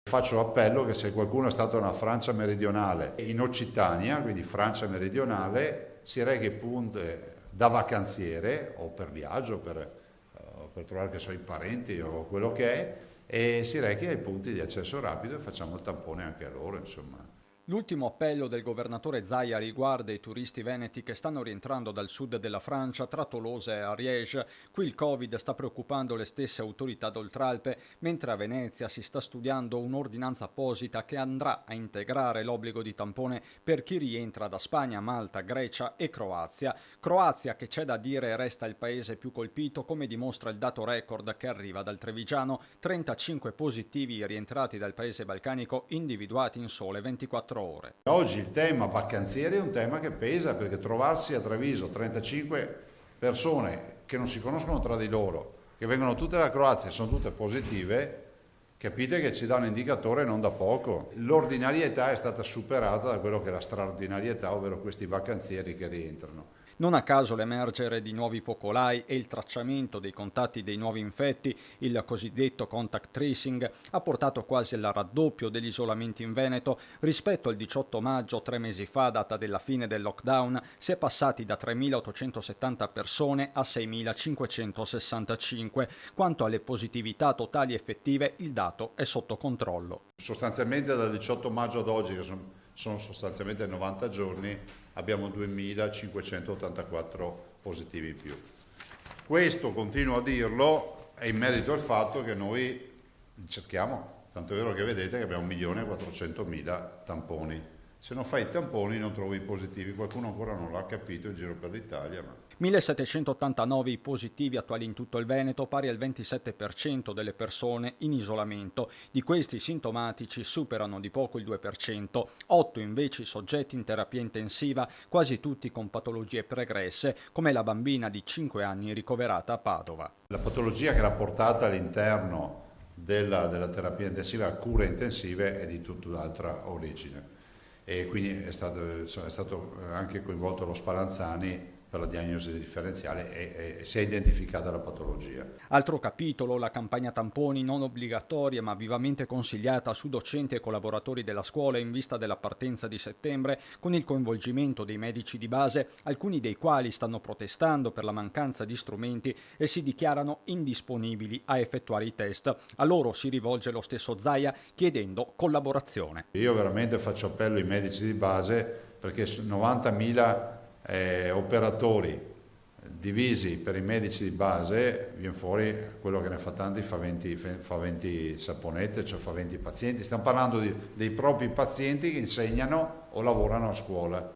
Faccio appello che se qualcuno è stato nella Francia meridionale, in Occitania, quindi Francia meridionale, si rechi punte da vacanziere o per viaggio, per trovare che so, i parenti o quello che è, e si rechi ai punti di accesso rapido e facciamo il tampone anche a loro, insomma. L'ultimo appello del governatore Zaia riguarda i turisti veneti che stanno rientrando dal sud della Francia, tra Tolosa e Ariège. Qui il Covid sta preoccupando le stesse autorità d'Oltralpe, mentre a Venezia si sta studiando un'ordinanza apposita che andrà a integrare l'obbligo di tampone per chi rientra da Spagna, Malta, Grecia e Croazia. Croazia che c'è da dire resta il paese più colpito, come dimostra il dato record che arriva dal Trevigiano: 35 positivi rientrati dal paese balcanico individuati in sole 24 ore. Oggi il tema vacanzieri è un tema che pesa, perché trovarsi a Treviso 35 persone che non si conoscono tra di loro, che vengono tutte dalla Croazia e sono tutte positive, capite che ci dà un indicatore non da poco. L'ordinarietà è stata superata da quello che è la straordinarietà, ovvero questi vacanzieri che rientrano. Non a caso l'emergere di nuovi focolai e il tracciamento dei contatti dei nuovi infetti, il cosiddetto contact tracing, ha portato quasi al raddoppio degli isolamenti in Veneto. Rispetto al 18 maggio, 3 mesi fa, data della fine del lockdown, si è passati da 3.870 persone a 6.565. Quanto alle positività totali effettive, il dato è sotto controllo. Sostanzialmente dal 18 maggio ad oggi, che sono sostanzialmente 90 giorni, abbiamo 2.584 positivi in più. Questo, continuo a dirlo, è in merito al fatto che noi cerchiamo, tanto è vero che vedete che abbiamo 1.400.000 tamponi. Se non fai i tamponi non trovi i positivi, qualcuno ancora non l'ha capito in giro per l'Italia, ma 1.789 i positivi attuali in tutto il Veneto, pari al 27% delle persone in isolamento. Di questi sintomatici superano di poco il 2%, 8 invece i soggetti in terapia intensiva, quasi tutti con patologie pregresse, come la bambina di 5 anni ricoverata a Padova. la patologia che era portata all'interno della terapia intensiva a cure intensive è di tutt'altra origine. E quindi è stato anche coinvolto lo Spallanzani per la diagnosi differenziale e si è identificata la patologia. Altro capitolo, la campagna tamponi non obbligatoria ma vivamente consigliata su docenti e collaboratori della scuola in vista della partenza di settembre, con il coinvolgimento dei medici di base, alcuni dei quali stanno protestando per la mancanza di strumenti e si dichiarano indisponibili a effettuare i test. A loro si rivolge lo stesso Zaia chiedendo collaborazione. Io veramente faccio appello ai medici di base, perché 90.000 operatori divisi per i medici di base, viene fuori quello che ne fa tanti, fa 20 saponette, cioè fa 20 pazienti. Stiamo parlando dei propri pazienti che insegnano o lavorano a scuola.